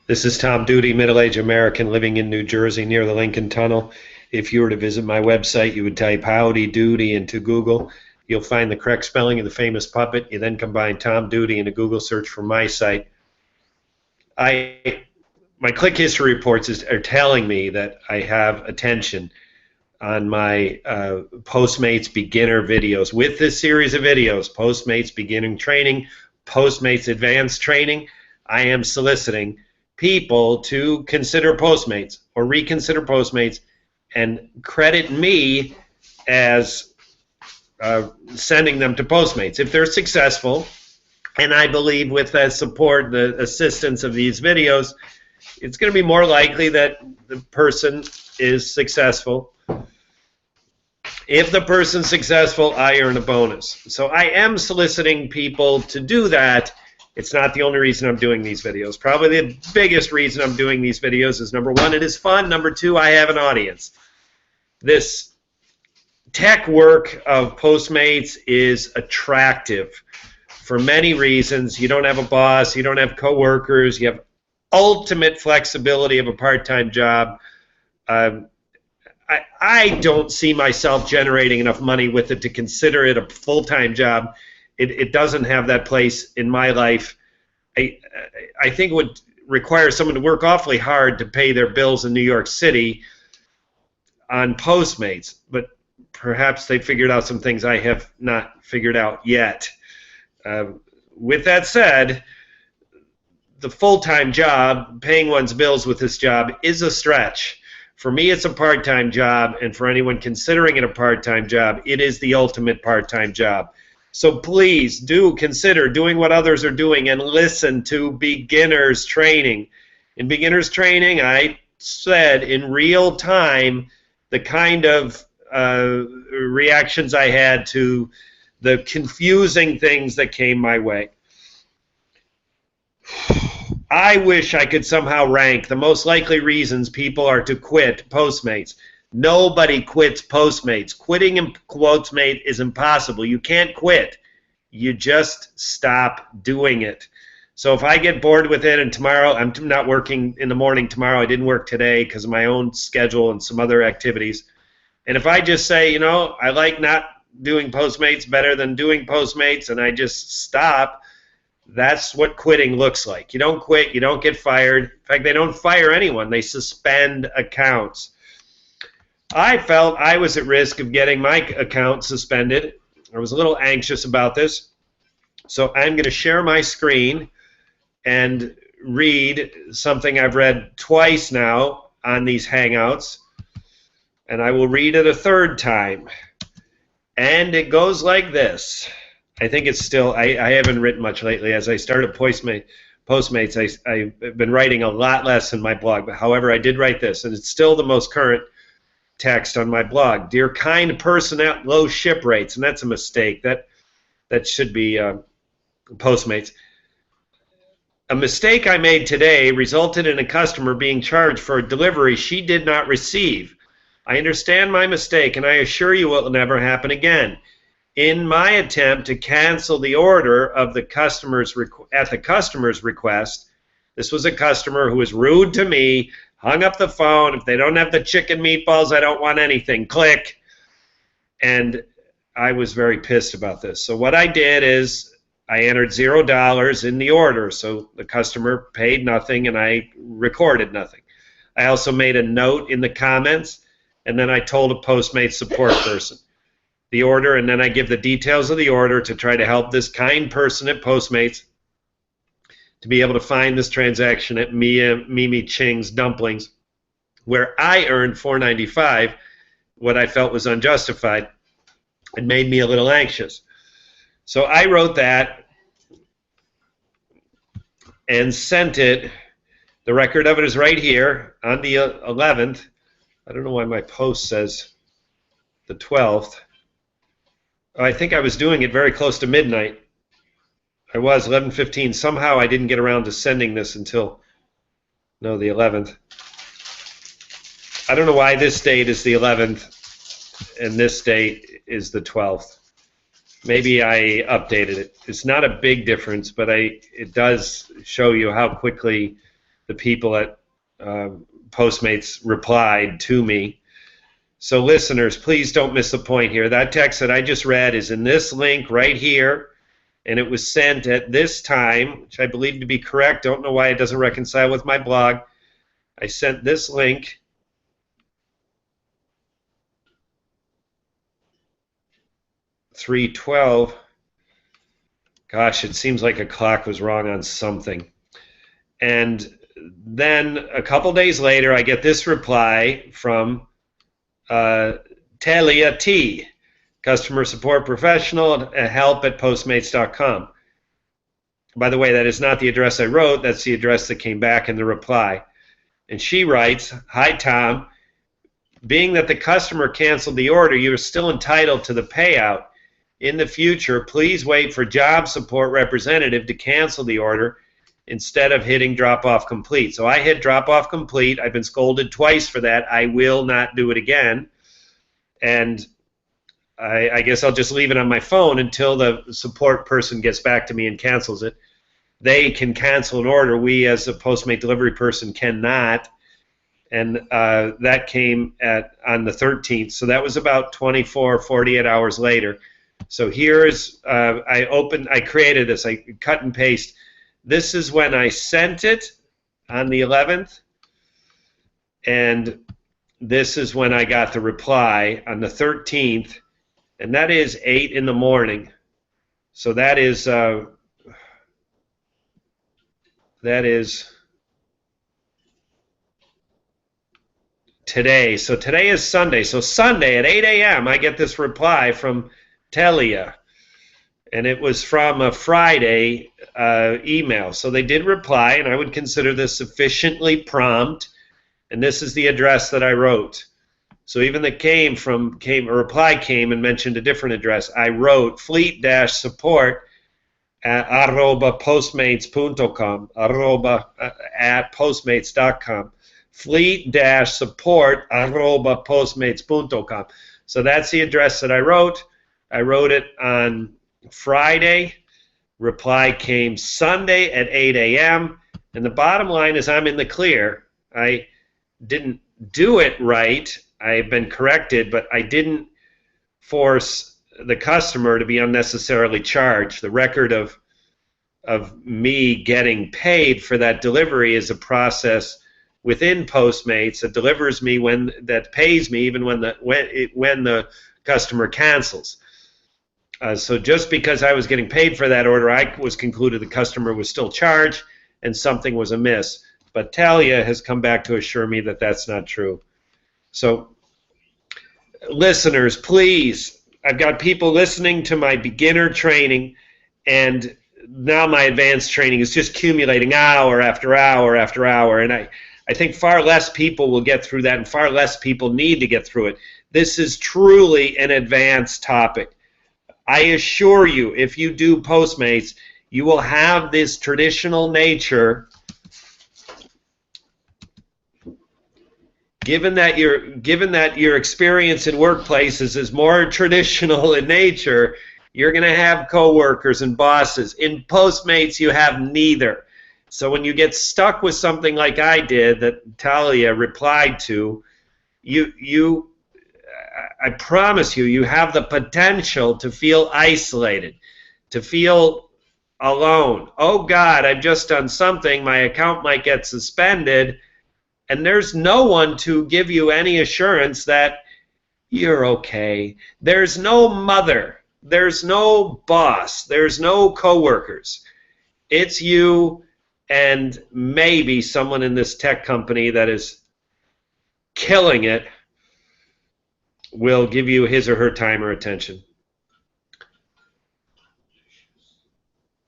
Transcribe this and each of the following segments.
This is Tom Duty, middle-aged American living in New Jersey near the Lincoln Tunnel. If you were to visit my website, you would type Howdy Doody into Google. You'll find the correct spelling of the famous puppet. You then combine Tom Duty in a Google search for my site. My click history reports are telling me that I have attention on my Postmates beginner videos. With this series of videos, Postmates beginning training, Postmates advanced training, I am soliciting people to consider Postmates or reconsider Postmates and credit me as sending them to Postmates. If they're successful, and I believe with the support, the assistance of these videos, it's going to be more likely that the person is successful. If the person's successful, I earn a bonus. So I am soliciting people to do that. It's not the only reason I'm doing these videos. Probably the biggest reason I'm doing these videos is, number one, it is fun. Number two, I have an audience. This tech work of Postmates is attractive for many reasons. You don't have a boss. You don't have coworkers. You have ultimate flexibility of a part-time job. I don't see myself generating enough money with it to consider it a full-time job. It doesn't have that place in my life. I think it would require someone to work awfully hard to pay their bills in New York City on Postmates, but perhaps they figured out some things I have not figured out yet. With that said, the full-time job, paying one's bills with this job, is a stretch. For me, it's a part-time job, and for anyone considering it a part-time job, it is the ultimate part-time job. So please do consider doing what others are doing and listen to beginners training. In beginners training, I said in real time the kind of reactions I had to the confusing things that came my way. I wish I could somehow rank the most likely reasons people are to quit Postmates. Nobody quits Postmates. Quitting in Postmates is impossible. You can't quit. You just stop doing it. So if I get bored with it, and tomorrow, I'm not working in the morning tomorrow, I didn't work today because of my own schedule and some other activities. And if I just say, you know, I like not doing Postmates better than doing Postmates, and I just stop, that's what quitting looks like. You don't quit, you don't get fired. In fact, they don't fire anyone. They suspend accounts. I felt I was at risk of getting my account suspended. I was a little anxious about this. So I'm going to share my screen and read something I've read twice now on these Hangouts. And I will read it a third time. And it goes like this. I think it's still, I haven't written much lately. As I started Postmates, I've been writing a lot less in my blog. But however, I did write this, and it's still the most current text on my blog. Dear kind person at low ship rates, and that's a mistake. That should be Postmates. A mistake I made today resulted in a customer being charged for a delivery she did not receive. I understand my mistake, and I assure you it will never happen again. In my attempt to cancel the order of the at the customer's request, this was a customer who was rude to me, hung up the phone. If they don't have the chicken meatballs, I don't want anything. Click. And I was very pissed about this. So what I did is I entered $0 in the order, so the customer paid nothing and I recorded nothing. I also made a note in the comments, and then I told a Postmates support person the order, and then I give the details of the order to try to help this kind person at Postmates to be able to find this transaction at Mimi Ching's Dumplings, where I earned $4.95, what I felt was unjustified. It made me a little anxious. So I wrote that and sent it. The record of it is right here on the 11th. I don't know why my post says the 12th. I think I was doing it very close to midnight. I was 11:15. Somehow I didn't get around to sending this until, no, the 11th. I don't know why this date is the 11th and this date is the 12th. Maybe I updated it. It's not a big difference, but it does show you how quickly the people at Postmates replied to me. So listeners, please don't miss the point here. That text that I just read is in this link right here, and it was sent at this time, which I believe to be correct. Don't know why it doesn't reconcile with my blog. I sent this link 3:12. Gosh, it seems like a clock was wrong on something. And then a couple days later, I get this reply from Talia T, customer support professional, help@postmates.com. By the way, that is not the address I wrote. That's the address that came back in the reply. And she writes, "Hi, Tom. Being that the customer canceled the order, you are still entitled to the payout. In the future, please wait for job support representative to cancel the order instead of hitting drop-off complete." So I hit drop-off complete. I've been scolded twice for that. I will not do it again. And I guess I'll just leave it on my phone until the support person gets back to me and cancels it. They can cancel an order. We, as a Postmate delivery person, cannot. And that came on the 13th. So that was about 24, 48 hours later. So here's, I created this. I cut and paste. This is when I sent it on the 11th. And this is when I got the reply on the 13th. And that is 8 in the morning. So that is today. So today is Sunday. So Sunday at 8 a.m. I get this reply from Telia. And it was from a Friday email. So they did reply, and I would consider this sufficiently prompt. And this is the address that I wrote. So even the a reply came and mentioned a different address. I wrote fleet-support @postmates.com, at postmates.com, fleet-support @postmates.com. So that's the address that I wrote. I wrote it on Friday. Reply came Sunday at 8 a.m. And the bottom line is I'm in the clear. I didn't do it right. I've been corrected, but I didn't force the customer to be unnecessarily charged. The record of me getting paid for that delivery is a process within Postmates that delivers me that pays me even when the customer cancels. So just because I was getting paid for that order, I was concluded the customer was still charged and something was amiss. But Talia has come back to assure me that that's not true. So, listeners, please, I've got people listening to my beginner training, and now my advanced training is just accumulating hour after hour after hour, and I think far less people will get through that, and far less people need to get through it. This is truly an advanced topic. I assure you, if you do Postmates, you will have this traditional nature. Given that your experience in workplaces is more traditional in nature, you're going to have coworkers and bosses. In Postmates, you have neither. So when you get stuck with something like I did that Talia replied to, I promise you have the potential to feel isolated, to feel alone. Oh God, I've just done something. My account might get suspended. And there's no one to give you any assurance that you're okay. There's no mother. There's no boss. There's no coworkers. It's you and maybe someone in this tech company that is killing it will give you his or her time or attention.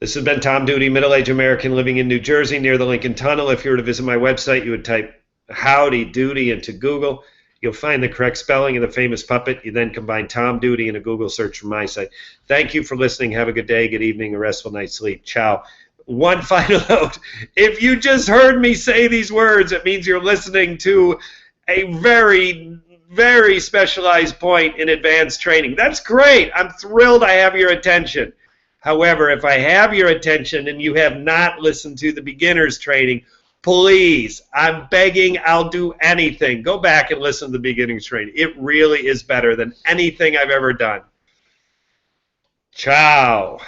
This has been Tom Duty, middle-aged American living in New Jersey near the Lincoln Tunnel. If you were to visit my website, you would type Howdy Doody into Google. You'll find the correct spelling of the famous puppet. You then combine Tom Duty in a Google search from my site. Thank you for listening. Have a good day, good evening, a restful night's sleep. Ciao. One final note. If you just heard me say these words, it means you're listening to a very, very specialized point in advanced training. That's great. I'm thrilled I have your attention. However, if I have your attention and you have not listened to the beginner's training, Please, I'm begging, I'll do anything. Go back and listen to the beginning training. It really is better than anything I've ever done. Ciao.